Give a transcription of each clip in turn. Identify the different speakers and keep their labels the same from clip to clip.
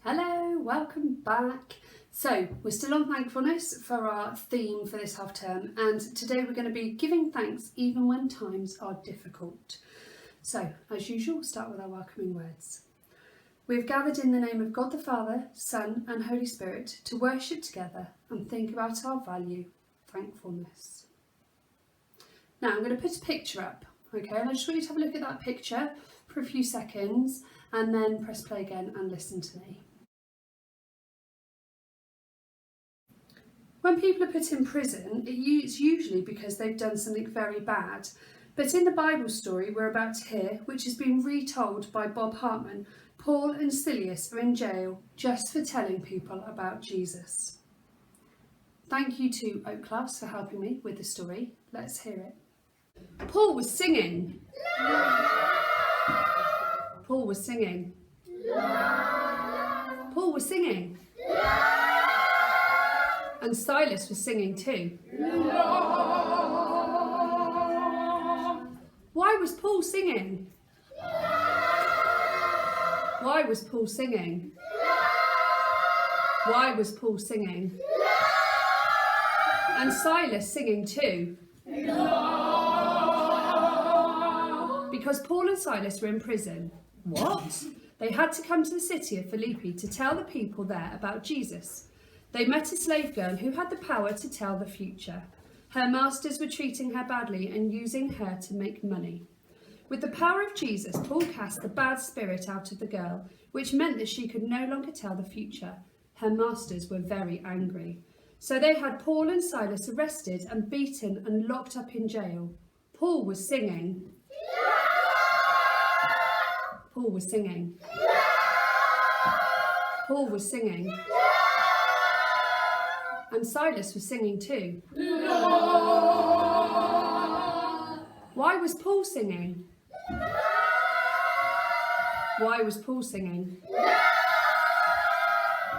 Speaker 1: Hello, welcome back. So we're still on thankfulness for our theme for this half term, and today we're going to be giving thanks even when times are difficult. So as usual, we'll start with our welcoming words. We have gathered in the name of God the Father, Son and Holy Spirit to worship together and think about our value, thankfulness. Now I'm going to put a picture up, okay, and I just want you to have a look at that picture for a few seconds and then press play again and listen to me. When people are put in prison, it's usually because they've done something very bad. But in the Bible story we're about to hear, which has been retold by Bob Hartman, Paul and Silas are in jail just for telling people about Jesus. Thank you to Oak Class for helping me with the story. Let's hear it. Paul was singing. Paul was singing. Paul was singing. And Silas was singing too. Why was Paul singing? Why was Paul singing? Why was Paul singing? And Silas singing too. Because Paul and Silas were in prison. What? They had to come to the city of Philippi to tell the people there about Jesus. They met a slave girl who had the power to tell the future. Her masters were treating her badly and using her to make money. With the power of Jesus, Paul cast the bad spirit out of the girl, which meant that she could no longer tell the future. Her masters were very angry. So they had Paul and Silas arrested and beaten and locked up in jail. Paul was singing. Paul was singing. Paul was singing. And Silas was singing too. Why was Paul singing? Why was Paul singing?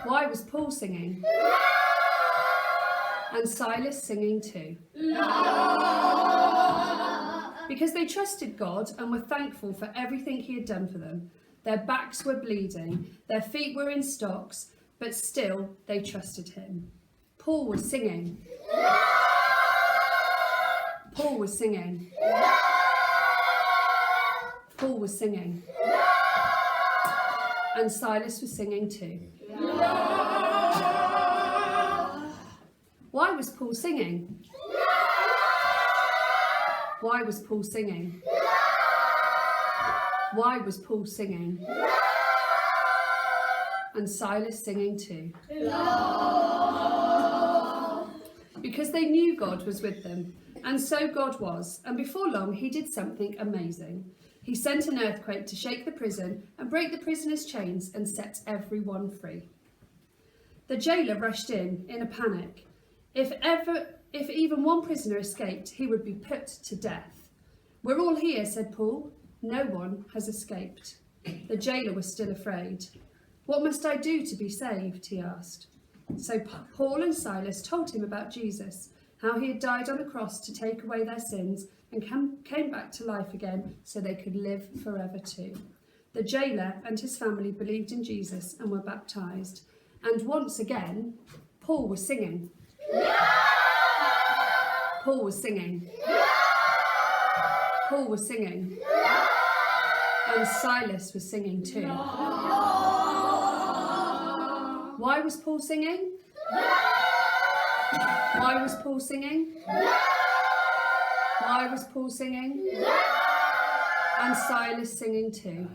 Speaker 1: Why was Paul singing? And Silas singing too. Because they trusted God and were thankful for everything he had done for them. Their backs were bleeding, their feet were in stocks, but still they trusted him. Paul was singing. Paul was singing. Paul was singing. And Silas was singing too. Why was Paul singing? Why was Paul singing? Why was Paul singing? And Silas singing too. Because they knew God was with them, and so God was, and before long he did something amazing. He sent an earthquake to shake the prison and break the prisoners' chains and set everyone free. The jailer rushed in a panic. If even one prisoner escaped, he would be put to death. "We're all here," said Paul. "No one has escaped." The jailer was still afraid. "What must I do to be saved?" he asked. So Paul and Silas told him about Jesus, how he had died on a cross to take away their sins and came back to life again so they could live forever too. The jailer and his family believed in Jesus and were baptised. And once again, Paul was singing. Paul was singing. Paul was singing. And Silas was singing too. Why was Paul singing? Why was Paul singing? Why was Paul singing? And Silas singing too.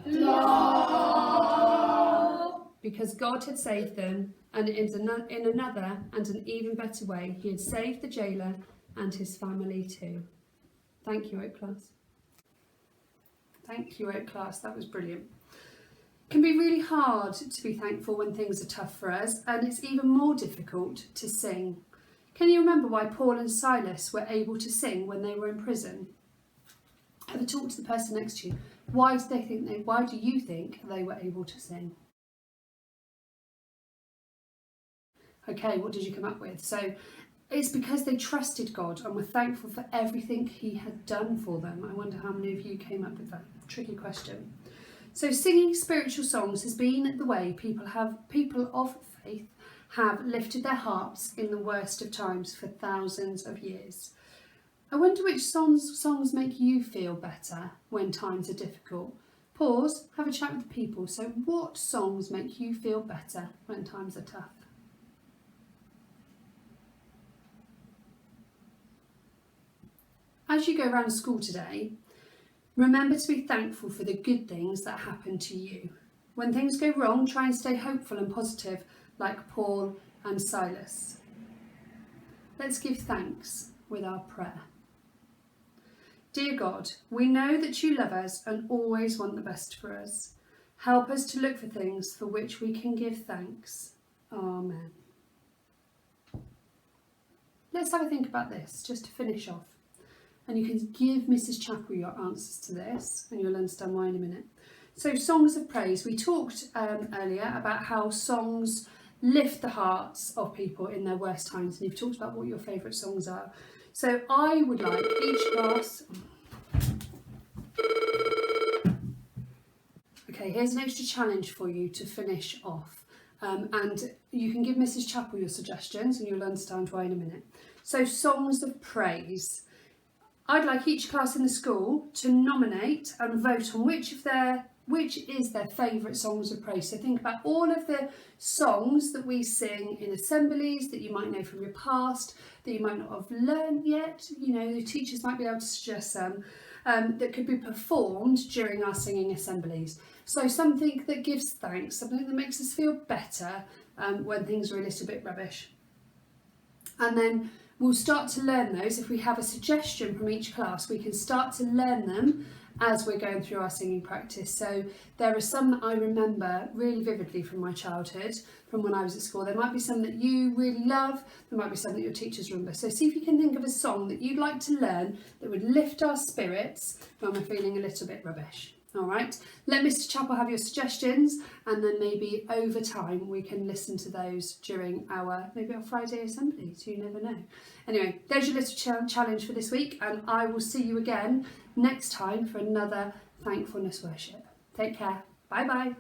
Speaker 1: Because God had saved them, and in another and an even better way, he had saved the jailer and his family too. Thank you, Oak Class. Thank you, Oak Class. That was brilliant. It can be really hard to be thankful when things are tough for us, and it's even more difficult to sing. Can you remember why Paul and Silas were able to sing when they were in prison? Have a talk to the person next to you. Why do you think they were able to sing? Okay, what did you come up with? So it's because they trusted God and were thankful for everything he had done for them. I wonder how many of you came up with that tricky question. So singing spiritual songs has been the way people of faith have lifted their hearts in the worst of times for thousands of years. I wonder which songs make you feel better when times are difficult. Pause, have a chat with the people. So what songs make you feel better when times are tough? As you go around school today, remember to be thankful for the good things that happen to you. When things go wrong, try and stay hopeful and positive like Paul and Silas. Let's give thanks with our prayer. Dear God, we know that you love us and always want the best for us. Help us to look for things for which we can give thanks. Amen. Let's have a think about this, just to finish off. And you can give Mrs. Chapel your answers to this, and you'll understand why in a minute. So, songs of praise. We talked earlier about how songs lift the hearts of people in their worst times, and you've talked about what your favourite songs are. So I would like each class... Okay, here's an extra challenge for you to finish off. And you can give Mrs. Chapel your suggestions and you'll understand why in a minute. So songs of praise. I'd like each class in the school to nominate and vote on which is their favourite songs of praise. So think about all of the songs that we sing in assemblies that you might know from your past, that you might not have learned yet. You know, the teachers might be able to suggest some that could be performed during our singing assemblies. So something that gives thanks, something that makes us feel better when things are a little bit rubbish. And then we'll start to learn those. If we have a suggestion from each class, we can start to learn them as we're going through our singing practice. So there are some that I remember really vividly from my childhood, from when I was at school. There might be some that you really love, there might be some that your teachers remember. So see if you can think of a song that you'd like to learn that would lift our spirits when we're feeling a little bit rubbish. All right, let Mr. Chapel have your suggestions, and then maybe over time we can listen to those during our Friday assemblies. You never know. Anyway, there's your little challenge for this week, and I will see you again next time for another Thankfulness worship. Take care. Bye bye.